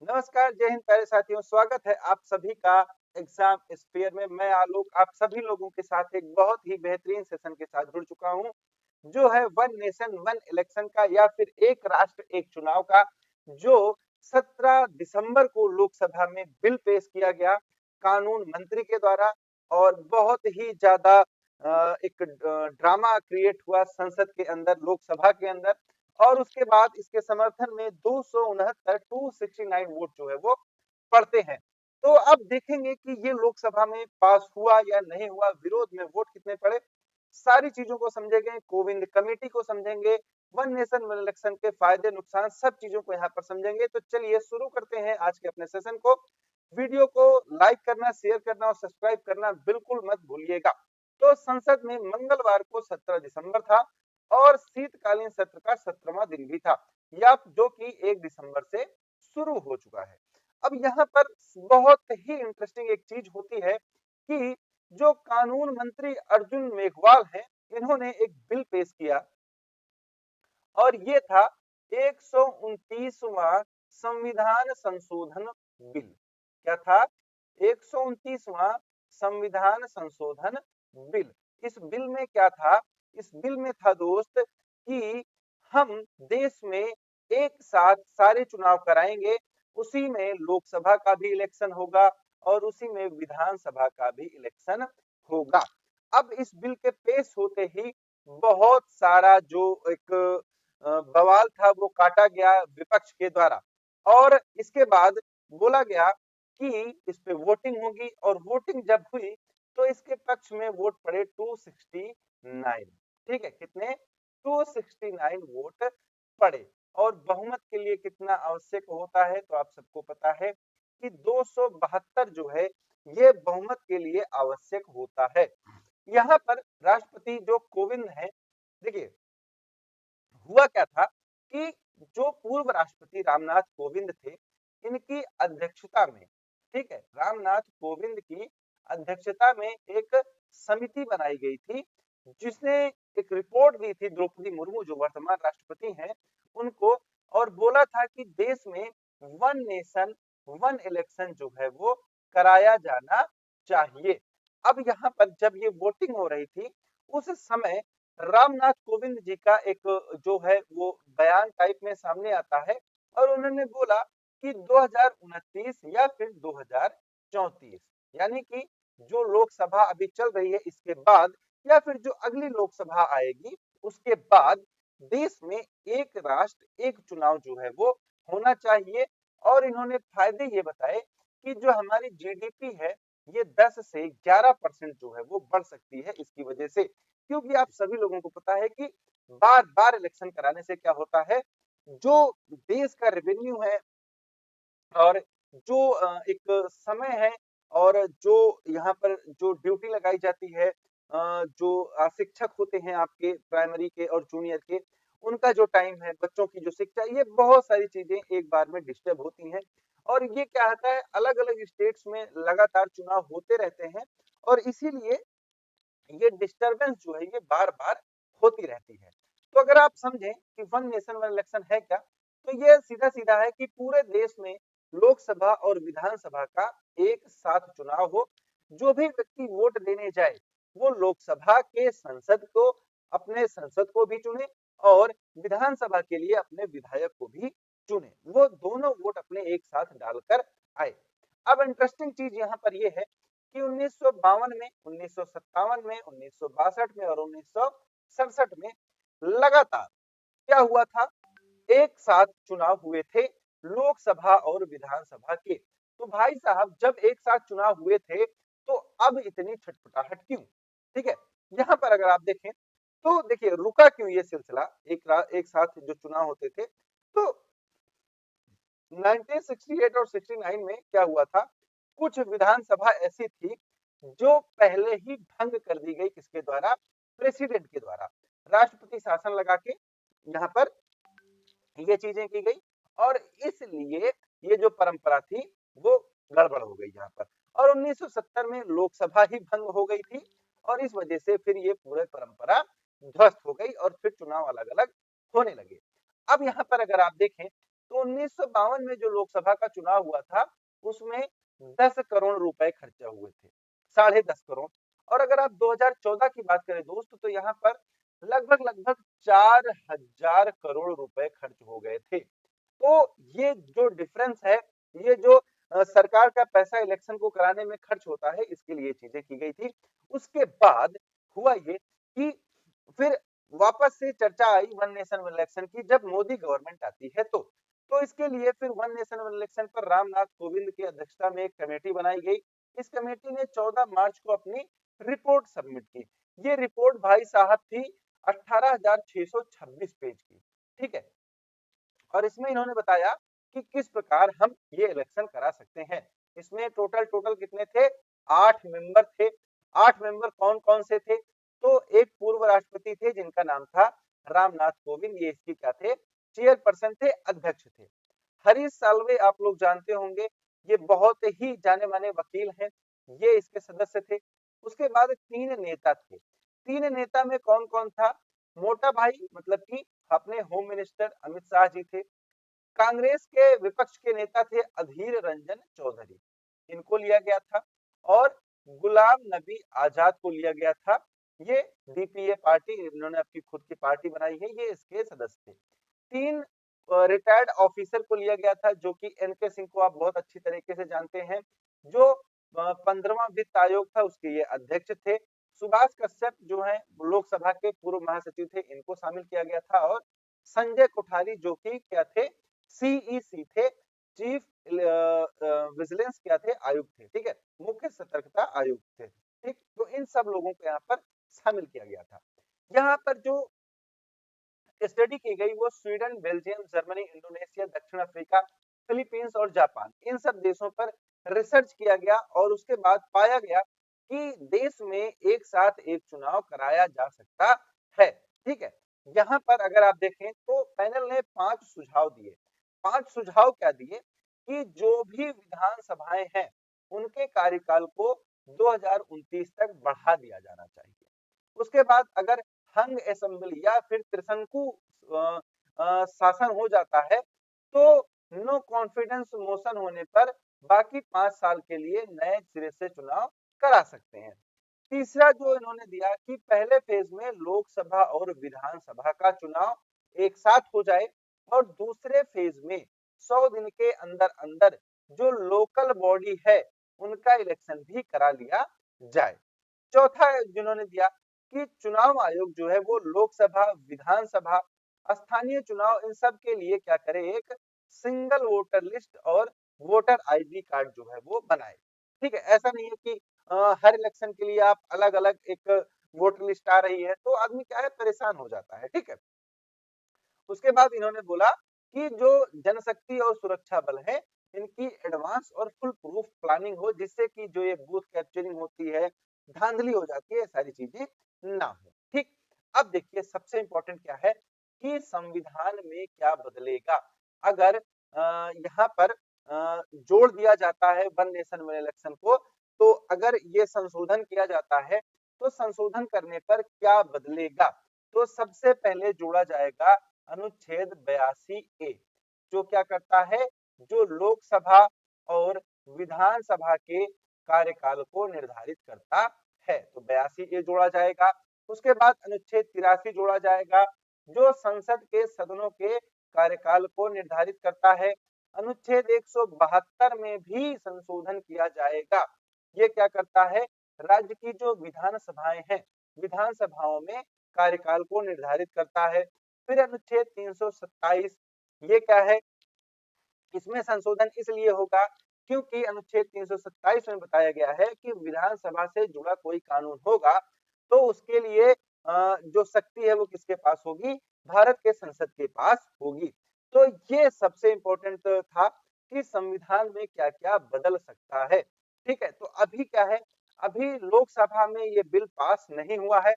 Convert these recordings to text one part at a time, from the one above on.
नमस्कार, जय हिंद प्यारे साथियों। स्वागत है आप सभी का एग्जाम स्फीयर में। मैं आलोक आप सभी लोगों के साथ एक बहुत ही बेहतरीन सेशन के साथ जुड़ चुका हूं, जो है वन नेशन वन इलेक्शन का या फिर एक राष्ट्र एक चुनाव का, जो 17 दिसंबर को लोकसभा में बिल पेश किया गया कानून मंत्री के द्वारा। और बहुत ही ज्यादा एक ड्रामा क्रिएट हुआ संसद के अंदर, लोकसभा के अंदर। और उसके बाद इसके समर्थन में 269 वोट जो है वो पड़ते हैं। तो अब देखेंगे कि ये लोकसभा में पास हुआ या नहीं हुआ, विरोध में वोट कितने पड़े, सारी चीजों को समझेंगे, कोविंद कमेटी को समझेंगे, वन नेशन वन इलेक्शन के फायदे नुकसान सब चीजों को यहाँ पर समझेंगे। तो चलिए शुरू करते हैं आज के अपने सेशन को। वीडियो को लाइक करना, शेयर करना और सब्सक्राइब करना बिल्कुल मत भूलिएगा। तो संसद में मंगलवार को 17 दिसंबर था और शीतकालीन सत्र का 17वां दिन भी था, या जो कि 1 दिसंबर से शुरू हो चुका है। अब यहाँ पर बहुत ही इंटरेस्टिंग एक चीज होती है कि जो कानून मंत्री अर्जुन मेघवाल हैं, इन्होंने एक बिल पेश किया और ये था 129वां संविधान संशोधन बिल। क्या था? 129वां संविधान संशोधन बिल। इस बिल में क्या था? इस बिल में था दोस्त कि हम देश में एक साथ सारे चुनाव कराएंगे, उसी में लोकसभा का भी इलेक्शन होगा और उसी में विधानसभा का भी इलेक्शन होगा। अब इस बिल के पेश होते ही बहुत सारा जो एक बवाल था वो काटा गया विपक्ष के द्वारा। और इसके बाद बोला गया कि इस पे वोटिंग होगी, और वोटिंग जब हुई तो इसके पक्ष में वोट पड़े 269। ठीक है, कितने? 269 वोट पड़े। और बहुमत के लिए कितना आवश्यक होता है तो आप सबको पता है कि 272 जो है ये बहुमत के लिए आवश्यक होता है। यहाँ पर राष्ट्रपति जो कोविंद है, देखिए हुआ क्या था कि जो पूर्व राष्ट्रपति रामनाथ कोविंद थे, इनकी अध्यक्षता में, ठीक है, रामनाथ कोविंद की अध्यक्षता में एक समिति बनाई गई थी, जिसने एक रिपोर्ट दी थी द्रौपदी मुर्मू जो वर्तमान राष्ट्रपति हैं उनको, और बोला था कि देश में वन नेशन वन इलेक्शन जो है वो कराया जाना चाहिए। अब यहाँ पर जब ये वोटिंग हो रही थी, उस समय रामनाथ कोविंद जी का एक जो है वो बयान टाइप में सामने आता है, और उन्होंने बोला कि 2029 या फिर 2034, यानी कि जो लोकसभा अभी चल रही है इसके बाद या फिर जो अगली लोकसभा आएगी उसके बाद देश में एक राष्ट्र एक चुनाव जो है वो होना चाहिए। और इन्होंने फायदे ये बताए कि जो हमारी जीडीपी है ये 10 से 11% जो है वो बढ़ सकती है इसकी वजह से। क्योंकि आप सभी लोगों को पता है कि बार बार इलेक्शन कराने से क्या होता है, जो देश का रेवेन्यू है और जो एक समय है और जो यहाँ पर जो ड्यूटी लगाई जाती है, जो शिक्षक होते हैं आपके प्राइमरी के और जूनियर के, उनका जो टाइम है, बच्चों की जो शिक्षा, ये बहुत सारी चीजें एक बार में डिस्टर्ब होती हैं। और ये क्या होता है, अलग अलग स्टेट्स में लगातार चुनाव होते रहते हैं, और इसीलिए ये डिस्टरबेंस जो है ये बार बार होती रहती है। तो अगर आप समझें कि वन नेशन वन इलेक्शन है क्या, तो ये सीधा सीधा है कि पूरे देश में लोकसभा और विधानसभा का एक साथ चुनाव हो। जो भी व्यक्ति वोट देने जाए वो लोकसभा के संसद को, अपने संसद को भी चुने और विधानसभा के लिए अपने विधायक को भी चुने, वो दोनों वोट अपने एक साथ डालकर आए। अब इंटरेस्टिंग चीज यहाँ पर ये है कि 1952 में, 1957 में, 1962 में और 1967 में लगातार क्या हुआ था, एक साथ चुनाव हुए थे लोकसभा और विधानसभा के। तो भाई साहब जब एक साथ चुनाव हुए थे तो अब इतनी छटपटाहट क्यों? ठीक है, यहाँ पर अगर आप देखें तो देखिए रुका क्यों ये सिलसिला, एक साथ जो चुनाव होते थे। तो 1968 और 69 में क्या हुआ था, कुछ विधानसभा ऐसी थी जो पहले ही भंग कर दी गई, किसके द्वारा? प्रेसिडेंट के द्वारा। राष्ट्रपति शासन लगा के यहाँ पर ये चीजें की गई, और इसलिए ये जो परंपरा थी वो गड़बड़ हो गई यहाँ पर। और 1970 में लोकसभा ही भंग हो गई थी, और इस वजह से फिर ये पूरे परंपरा ध्वस्त हो गई और फिर चुनाव अलग अलग होने लगे। अब यहाँ पर अगर आप देखें तो तो 1952 में जो लोकसभा का चुनाव हुआ था उसमें 10 करोड़ रुपए खर्चा हुए थे, 10.5 करोड़। और अगर आप 2014 की बात करें दोस्त तो यहाँ पर लगभग 4000 करोड़ रुपए खर्च हो गए थे। तो ये जो डिफरेंस है, ये जो सरकार का पैसा इलेक्शन को कराने में खर्च होता है, इसके लिए चीजें की गई थी। उसके बाद हुआ ये कि फिर वापस से चर्चा I one nation one election की, जब मोदी गवर्नमेंट आती है तो इसके लिए फिर वन नेशन वन इलेक्शन पर रामनाथ कोविंद की अध्यक्षता में एक कमेटी बनाई गई। इस कमेटी ने 14 मार्च को अपनी रिपोर्ट सबमिट की। ये रिपोर्ट भाई साहब थी 18,626 पेज की, ठीक है। और इसमें इन्होंने बताया कि किस प्रकार हम ये इलेक्शन करा सकते हैं। इसमें टोटल कितने थे, 8 मेंबर थे। 8 मेंबर कौन कौन से थे, तो एक पूर्व राष्ट्रपति थे जिनका नाम था रामनाथ कोविंद, ये इसकी क्या थे, चेयरपर्सन थे, अध्यक्ष थे। हरीश साल्वे आप लोग जानते होंगे, ये बहुत ही जाने माने वकील हैं, ये इसके सदस्य थे। उसके बाद 3 नेता थे। 3 नेता में कौन कौन था, मोटा भाई मतलब कि अपने होम मिनिस्टर अमित शाह जी थे। कांग्रेस के विपक्ष के नेता थे अधीर रंजन चौधरी, इनको लिया गया था। और गुलाम नबी आजाद को लिया गया था। ये डीपीए पार्टी, इन्होंने अपनी खुद की पार्टी बनाई है, ये इसके सदस्य थे। 3 रिटायर्ड ऑफिसर को लिया गया था, जो कि एनके सिंह को आप बहुत अच्छी तरीके से जानते हैं, जो 15वां वित्त आयोग था उसके ये अध्यक्ष थे। सुभाष कश्यप जो है लोकसभा के पूर्व महासचिव थे, इनको शामिल किया गया था। और संजय कोठारी जो कि क्या थे, सीईसी थे, चीफ विजिलेंस क्या थे, आयुक्त थे, ठीक है, मुख्य सतर्कता आयुक्त थे, ठीक। तो इन सब लोगों को यहाँ पर शामिल किया गया था। यहाँ पर जो स्टडी की गई वो स्वीडन, बेल्जियम, जर्मनी, इंडोनेशिया, दक्षिण अफ्रीका, फिलीपींस और जापान, इन सब देशों पर रिसर्च किया गया। और उसके बाद पाया गया कि देश में एक साथ एक चुनाव कराया जा सकता है, ठीक है। यहाँ पर अगर आप देखें तो पैनल ने 5 सुझाव दिए। 5 सुझाव क्या दिए कि जो भी विधानसभाएं हैं उनके कार्यकाल को 2029 तक बढ़ा दिया जाना चाहिए। उसके बाद अगर हंग असेंबली या फिर त्रिशंकु शासन हो जाता है तो नो कॉन्फिडेंस मोशन होने पर बाकी 5 साल के लिए नए सिरे से चुनाव करा सकते हैं। तीसरा जो इन्होंने दिया कि पहले फेज में लोकसभा और विधानसभा का चुनाव एक साथ हो जाए और दूसरे फेज में 100 दिन के अंदर अंदर जो लोकल बॉडी है उनका इलेक्शन भी करा लिया जाए। चौथा जिन्होंने दिया कि चुनाव आयोग जो है वो लोकसभा, विधानसभा, स्थानीय चुनाव इन सब के लिए क्या करे, एक सिंगल वोटर लिस्ट और वोटर आईडी कार्ड जो है वो बनाए, ठीक है। ऐसा नहीं है कि हर इलेक्शन के लिए आप अलग अलग एक वोटर लिस्ट आ रही है तो आदमी क्या है, परेशान हो जाता है, ठीक है। उसके बाद इन्होंने बोला कि जो जनशक्ति और सुरक्षा बल है इनकी एडवांस और फुल प्रूफ प्लानिंग हो, जिससे कि जो ये बूथ कैप्चरिंग होती है, धांधली हो जाती है, सारी चीजें ना हो, ठीक। अब देखिए सबसे इंपॉर्टेंट क्या है कि संविधान में क्या बदलेगा अगर यहाँ पर जोड़ दिया जाता है वन नेशन वन इलेक्शन को। तो अगर ये संशोधन किया जाता है तो संशोधन करने पर क्या बदलेगा, तो सबसे पहले जोड़ा जाएगा अनुच्छेद 82 ए, जो क्या करता है, जो लोकसभा और विधानसभा के कार्यकाल को निर्धारित करता है, तो 82 ए जोड़ा जाएगा। उसके बाद अनुच्छेद 83 जोड़ा जाएगा, जो संसद के सदनों के कार्यकाल को निर्धारित करता है। अनुच्छेद 172 में भी संशोधन किया जाएगा, ये क्या करता है, राज्य की जो विधानसभाएं हैं, विधानसभाओं में कार्यकाल को निर्धारित करता है। फिर अनुच्छेद 327, ये क्या है, इसमें संशोधन इसलिए होगा क्योंकि अनुच्छेद 327 में बताया गया है कि विधानसभा से जुड़ा कोई कानून होगा तो उसके लिए जो शक्ति है वो किसके पास होगी, भारत के संसद के पास होगी। तो ये सबसे इंपॉर्टेंट था कि संविधान में क्या क्या बदल सकता है, ठीक है। तो अभी क्या है, अभी लोकसभा में ये बिल पास नहीं हुआ है,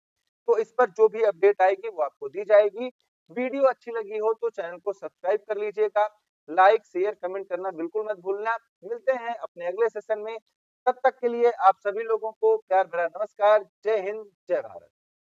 तो इस पर जो भी अपडेट आएगी वो आपको दी जाएगी। वीडियो अच्छी लगी हो तो चैनल को सब्सक्राइब कर लीजिएगा, लाइक शेयर कमेंट करना बिल्कुल मत भूलना। मिलते हैं अपने अगले सेशन में, तब तक के लिए आप सभी लोगों को प्यार भरा नमस्कार। जय हिंद, जय भारत।